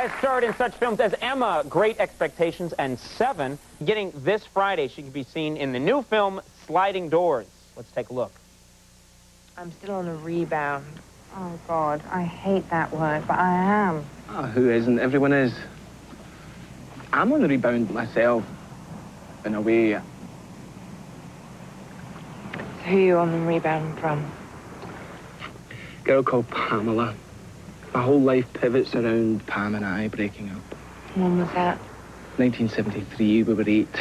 has starred in such films as Emma, Great Expectations, and Seven. Beginning this Friday, she can be seen in the new film Sliding Doors. Let's take a look. I'm still on a rebound. Oh, God, I hate that word, but I am. Oh, who isn't? Everyone is. I'm on the rebound myself, in a way. Who are you on the rebound from? A girl called Pamela. My whole life pivots around Pam and I breaking up. When was that? 1973, we were 8. Please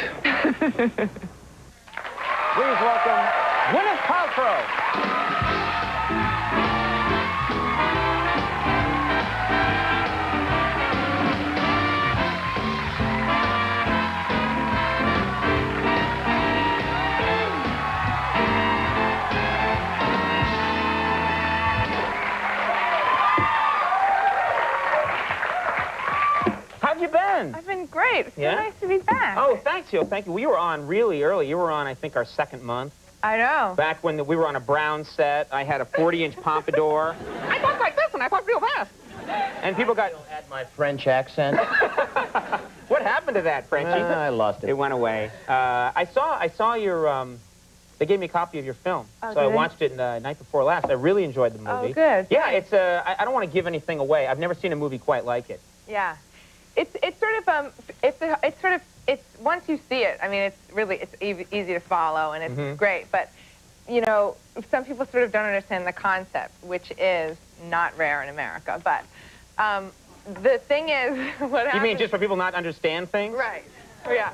welcome Gwyneth Paltrow. How have you been? I've been great. It's so Yeah? nice to be back. Oh, thank you, thank you. We were on really early. You were on, I think, our second month. I know. Back when we were on a brown set, I had a 40-inch pompadour. I talked like this, and I talked real fast. And people got... Had my French accent. What happened to that, Frenchie? I lost it. It went away. I saw your... They gave me a copy of your film, Oh, so I good. watched it the night before last. I really enjoyed the movie. Oh, good. Yeah, it's I don't want to give anything away. I've never seen a movie quite like it. Yeah. It's once you see it, I mean, it's easy to follow, and it's great. But, you know, some people sort of don't understand the concept, which is not rare in America. But the thing is, what happens... You mean just for people not to understand things? Right. Yeah.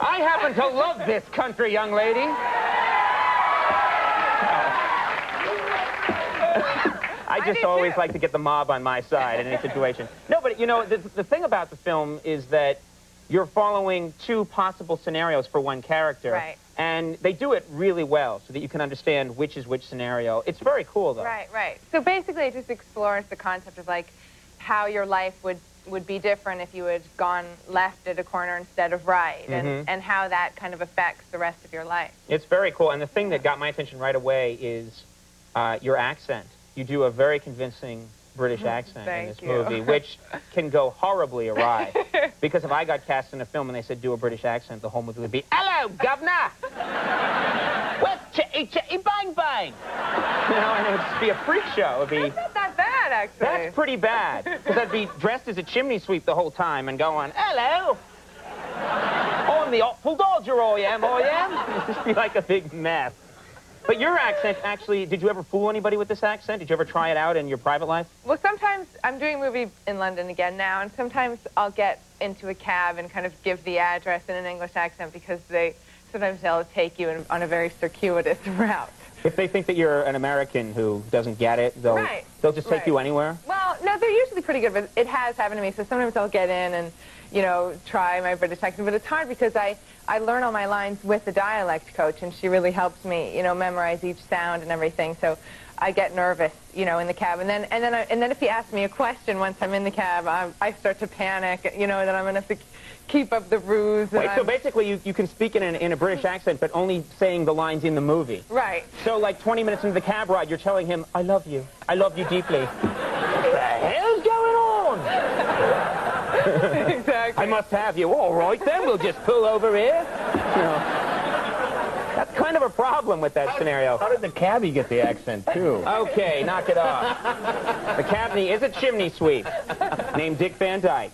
I happen to love this country, young lady. I just always like to get the mob on my side in any situation. No, but, you know, the thing about the film is that you're following two possible scenarios for one character. Right. And they do it really well so that you can understand which is which scenario. It's very cool, though. Right, right. So basically it just explores the concept of, like, how your life would be different if you had gone left at a corner instead of right, and how that kind of affects the rest of your life. It's very cool. And the thing that got my attention right away is your accent. You do a very convincing British accent in this movie, which can go horribly awry. Because if I got cast in a film and they said do a British accent, the whole movie would be, "Hello, governor! What's chitty chitty bang bang?" You know, and it would just be a freak show. It would be... That's not that bad, actually. That's pretty bad. Because I'd be dressed as a chimney sweep the whole time and going, "Hello! I'm the awful dodger, I am. It'd just be like a big mess. But your accent, actually, did you ever fool anybody with this accent? Did you ever try it out in your private life? Well, sometimes I'm doing a movie in London again now, and sometimes I'll get into a cab and kind of give the address in an English accent because sometimes they'll take you on a very circuitous route. If they think that you're an American who doesn't get it, they'll just take you anywhere? Well, no, they're usually pretty good, but it has happened to me, so sometimes I'll get in and, you know, try my British accent, but it's hard because I learn all my lines with the dialect coach, and she really helps me, you know, memorize each sound and everything, so I get nervous, you know, in the cab, and then if he asks me a question once I'm in the cab, I start to panic, you know, that I'm going to have to keep up the ruse. Wait, so basically you can speak in a British accent, but only saying the lines in the movie. Right. So like 20 minutes into the cab ride, you're telling him, "I love you deeply." What the hell's going on? Exactly. I must have you. All right, then, we'll just pull over here. You know, that's kind of a problem with that scenario. How did the cabbie get the accent, too? Okay, knock it off. The cabbie is a chimney sweep named Dick Van Dyke.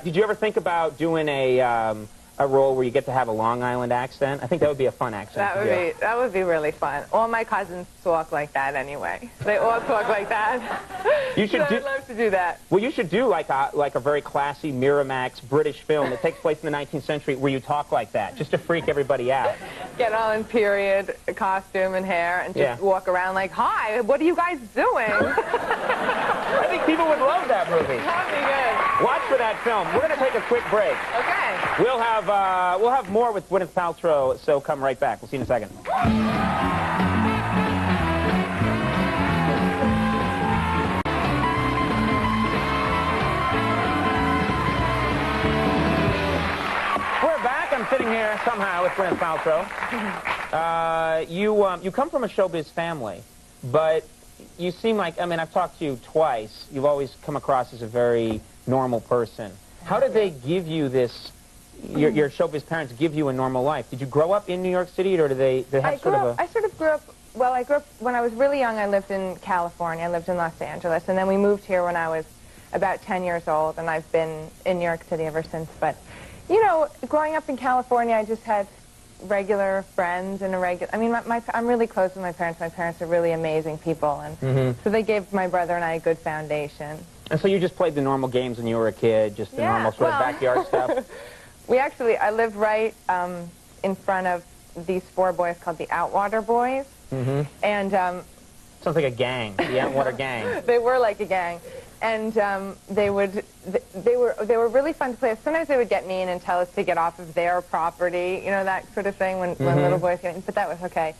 Did you ever think about doing a role where you get to have a Long Island accent? I think that would be a fun accent to do. That would be really fun. All my cousins talk like that anyway. They all talk like that. You should I'd love to do that. Well, you should do like a very classy Miramax British film that takes place in the 19th century where you talk like that, just to freak everybody out. Get all in period costume and hair and just walk around like, "Hi, what are you guys doing?" I think people would love that movie. That'd be good. Watch for that film. We're going to take a quick break. Okay. We'll have more with Gwyneth Paltrow, so come right back. We'll see you in a second. We're back. I'm sitting here somehow with Gwyneth Paltrow. You come from a showbiz family, but you seem like, I mean, I've talked to you twice. You've always come across as a very normal person. How did they give you this, your showbiz parents give you a normal life? Did you grow up in New York City, or did they have sort of a... I sort of grew up, well, I grew up, when I was really young, I lived in California. I lived in Los Angeles, and then we moved here when I was about 10 years old, and I've been in New York City ever since. But, you know, growing up in California, I just had regular friends and I mean, I'm really close with my parents. My parents are really amazing people, and so they gave my brother and I a good foundation. And so you just played the normal games when you were a kid, just the normal sort of backyard stuff? I lived right in front of these 4 boys called the Outwater Boys. And sounds like a gang, the Outwater Gang. They were like a gang. And they were really fun to play with. Sometimes they would get mean and tell us to get off of their property, you know, that sort of thing when little boys get in, but that was okay.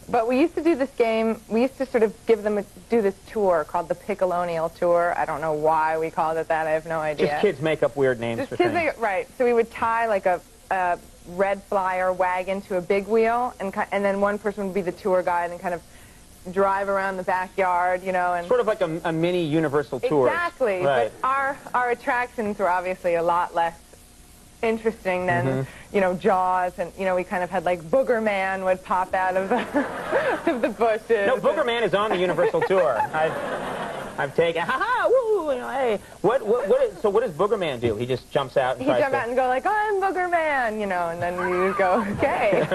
But we used to do this game, we used to sort of do this tour called the Piccolonial Tour. I don't know why we called it that, I have no idea. Just kids make up weird names for things. Right, so we would tie like a red flyer wagon to a big wheel, and then one person would be the tour guide and kind of drive around the backyard, you know, and sort of like a mini Universal tour. Exactly, right. But our attractions were obviously a lot less interesting than you know, Jaws, and you know, we kind of had like Booger Man would pop out of the of the bushes. No, Booger Man is on the Universal tour. I've taken, woo, you know, hey, so what does Booger Man do? He just jumps out and He'd jump out and go like, I'm Booger Man, you know, and then you go, okay,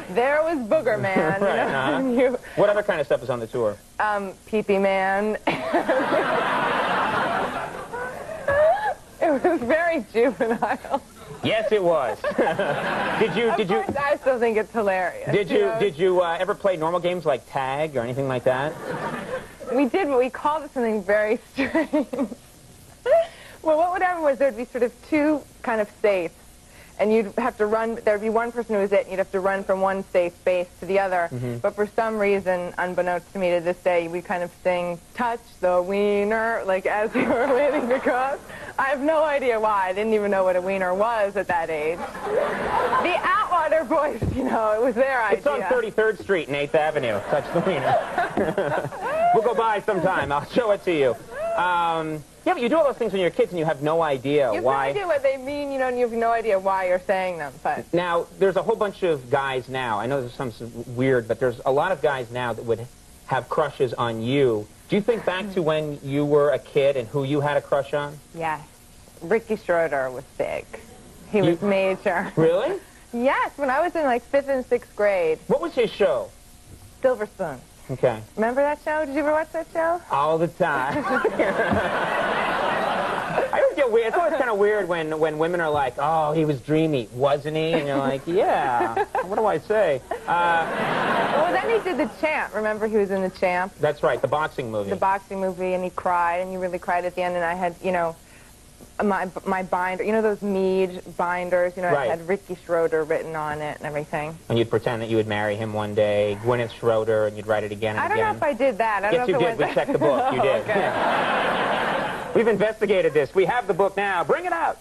there was Booger Man. Right, you know? What other kind of stuff is on the tour? Pee-Pee Man. It was very juvenile. Yes, it was. Did you? I still think it's hilarious. Did you ever play normal games like tag or anything like that? We did, but we called it something very strange. Well, what would happen was there'd be sort of 2 kind of safes, and you'd have to run, there'd be one person who was it, and you'd have to run from one safe space to the other. But for some reason, unbeknownst to me to this day, we kind of sing, touch the wiener, like as we were waiting to cross. I have no idea why. I didn't even know what a wiener was at that age. The Outwater Boys, you know, it was their idea. It's on 33rd Street and 8th Avenue. Touch the wiener. We'll go by sometime. I'll show it to you. Yeah, but you do all those things when you're kids and you have no idea why. You have no idea what they mean, you know, and you have no idea why you're saying them. But now, there's a whole bunch of guys now. I know there's some weird, but there's a lot of guys now that would have crushes on you. Do you think back to when you were a kid and who you had a crush on? Yes. Ricky Schroeder was big. He was major. Really? Yes, when I was in like 5th and 6th grade. What was his show? Silver Spoon. Okay. Remember that show? Did you ever watch that show? All the time. I always get weird. It's always kind of weird when women are like, oh, he was dreamy, wasn't he? And you're like, yeah. What do I say? Well, then he did The Champ. Remember he was in The Champ? That's right, the boxing movie. The boxing movie, and he cried, and he really cried at the end, and I had, you know, my binder, you know those Mead binders, you know, right. It had Ricky Schroeder written on it and everything. And you'd pretend that you would marry him one day, Gwyneth Schroeder, and you'd write it again and again. I don't know if I did that. I Yes, don't know you if did. We checked the book. You did. Okay. Yeah. We've investigated this. We have the book now. Bring it out.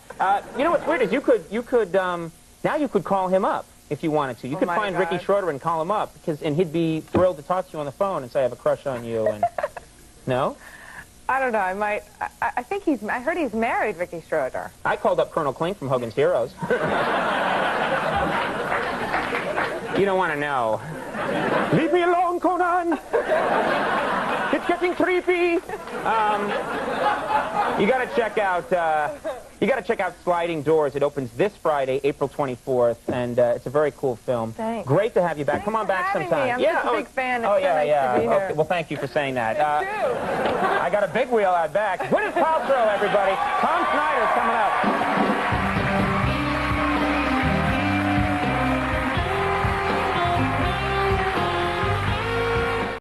You know what's weird is you could now you could call him up if you wanted to. You could find Ricky Schroeder and call him up, and he'd be thrilled to talk to you on the phone and say, I have a crush on you. And no? I don't know. I think I heard he's married, Ricky Schroeder. I called up Colonel Klink from Hogan's Heroes. You don't want to know. Leave me alone, Conan. It's getting creepy. You got to check out Sliding Doors. It opens this Friday, April 24th, and it's a very cool film. Thanks. Great to have you back. Come on back sometime. I'm such a big fan. It's so nice to be here. Okay. Well, thank you for saying that. Thank you. I got a big wheel out back. Gwyneth Paltrow, everybody. Tom Snyder's coming up.